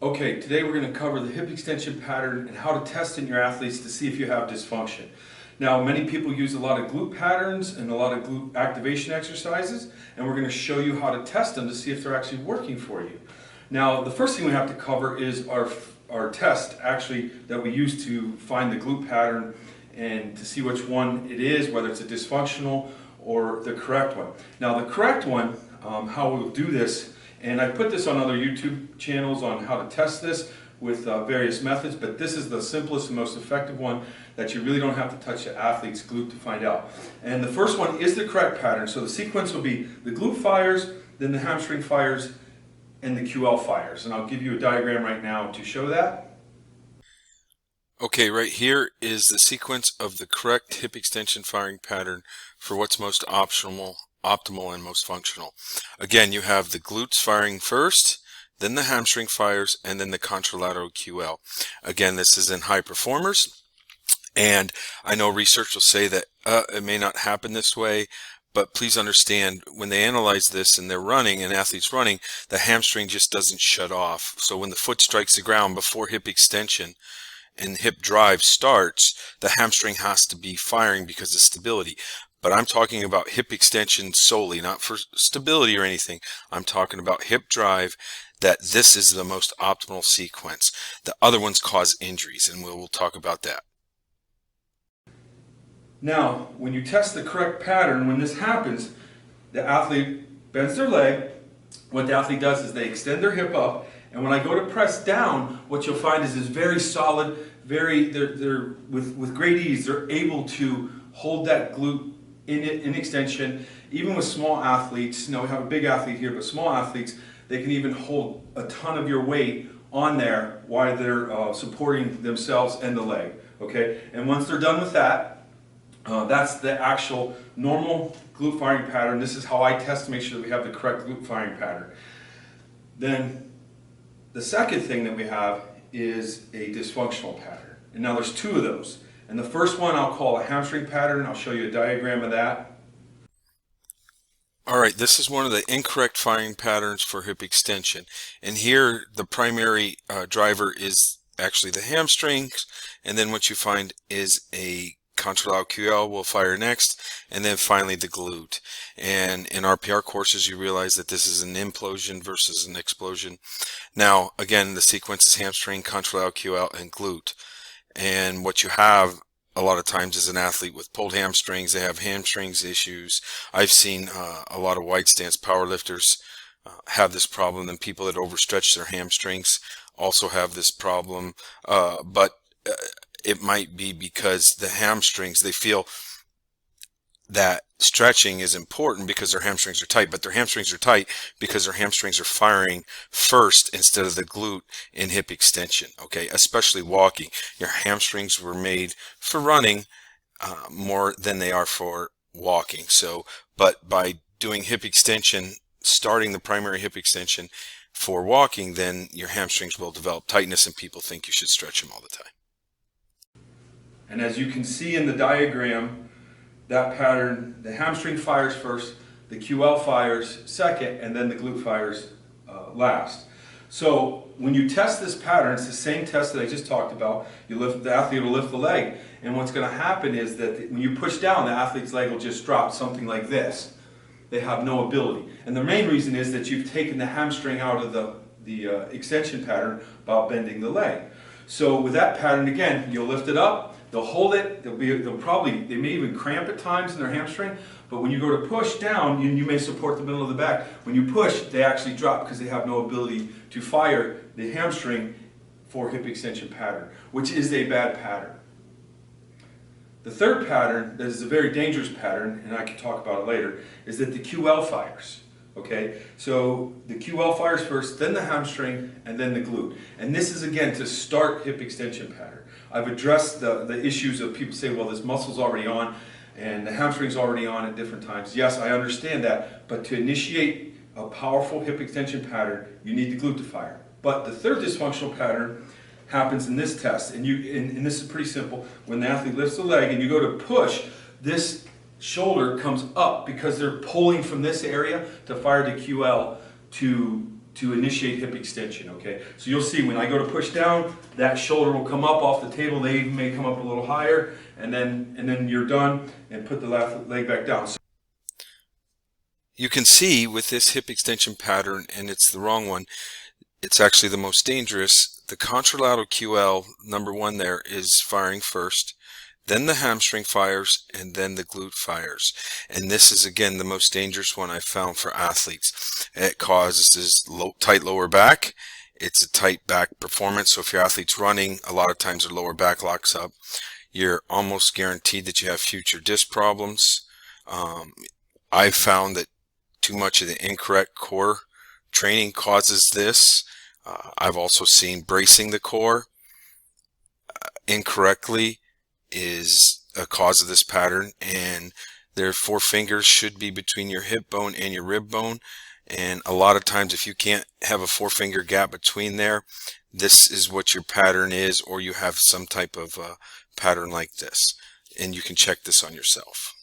Okay, today we're going to cover the hip extension pattern and how to test in your athletes to see if you have dysfunction. Now, many people use a lot of glute patterns and a lot of glute activation exercises, and we're going to show you how to test them to see if they're actually working for you. Now, the first thing we have to cover is our test actually that we use to find the glute pattern and to see which one it is, whether it's a dysfunctional or the correct one. Now, the correct one, how we'll do this, and I put this on other YouTube channels on how to test this with various methods, but this is the simplest and most effective one that you really don't have to touch the athlete's glute to find out. And the first one is the correct pattern. So the sequence will be the glute fires, then the hamstring fires, and the QL fires. And I'll give you a diagram right now to show that. Okay, right here is the sequence of the correct hip extension firing pattern for what's most optimal and most functional. Again, you have the glutes firing first, then the hamstring fires, and then the contralateral QL. Again, this is in high performers, and I know research will say that it may not happen this way, but please understand, when they analyze this and they're running, an athlete's running, the hamstring just doesn't shut off. So when the foot strikes the ground before hip extension and hip drive starts, the hamstring has to be firing because of stability. But I'm talking about hip extension solely, not for stability or anything. I'm talking about hip drive, that this is the most optimal sequence. The other ones cause injuries, and we'll talk about that. Now, when you test the correct pattern, when this happens, the athlete bends their leg. What the athlete does is they extend their hip up, and when I go to press down, what you'll find is very solid, they're with great ease, they're able to hold that glute in extension. Even with small athletes, we have a big athlete here, but small athletes, they can even hold a ton of your weight on there while they're supporting themselves and the leg. Okay, and once they're done with that, that's the actual normal glute firing pattern. This is how I test to make sure that we have the correct glute firing pattern. Then the second thing that we have is a dysfunctional pattern. And now there's two of those. And the first one I'll call a hamstring pattern. I'll show you a diagram of that. All right, this is one of the incorrect firing patterns for hip extension. And here the primary driver is actually the hamstrings, and then what you find is a contralateral QL will fire next, and then finally the glute. And in RPR courses you realize that this is an implosion versus an explosion. Now again, the sequence is hamstring, contralateral QL, and glute. And what you have a lot of times is an athlete with pulled hamstrings. They have hamstrings issues. I've seen a lot of wide stance powerlifters have this problem, and people that overstretch their hamstrings also have this problem. But it might be because the hamstrings, they feel that stretching is important because their hamstrings are tight, but their hamstrings are tight because their hamstrings are firing first instead of the glute in hip extension. Okay, especially walking. Your hamstrings were made for running more than they are for walking. So, but by doing hip extension, starting the primary hip extension for walking, then your hamstrings will develop tightness, and people think you should stretch them all the time. And as you can see in the diagram, that pattern, the hamstring fires first, the QL fires second, and then the glute fires last. So when you test this pattern, it's the same test that I just talked about. The athlete will lift the leg, and what's going to happen is that when you push down, the athlete's leg will just drop, something like this. They have no ability. And the main reason is that you've taken the hamstring out of the extension pattern by bending the leg. So with that pattern, again, you'll lift it up, they'll hold it, they may even cramp at times in their hamstring, but when you go to push down, you may support the middle of the back. When you push, they actually drop because they have no ability to fire the hamstring for hip extension pattern, which is a bad pattern. The third pattern, that is a very dangerous pattern, and I can talk about it later, is that the QL fires. Okay, so the QL fires first, then the hamstring, and then the glute. And this is, again, to start hip extension pattern. I've addressed the issues of people say, well, this muscle's already on, and the hamstring's already on at different times. Yes, I understand that, but to initiate a powerful hip extension pattern, you need the glute to fire. But the third dysfunctional pattern happens in this test, and this is pretty simple. When the athlete lifts the leg and you go to push, this shoulder comes up because they're pulling from this area to fire the QL to to initiate hip extension, okay? So you'll see when I go to push down, that shoulder will come up off the table. They even may come up a little higher, and then you're done, and put the left leg back down. So you can see with this hip extension pattern, and it's the wrong one, it's actually the most dangerous. The contralateral QL, number one there, is firing first, then the hamstring fires, and then the glute fires. And this is, again, the most dangerous one I've found for athletes. It causes tight lower back. It's a tight back performance. So if your athlete's running, a lot of times their lower back locks up. You're almost guaranteed that you have future disc problems. I've found that too much of the incorrect core training causes this. I've also seen bracing the core incorrectly is a cause of this pattern, and their four fingers should be between your hip bone and your rib bone, and a lot of times if you can't have a four-finger gap between there, this is what your pattern is, or you have some type of pattern like this, and you can check this on yourself.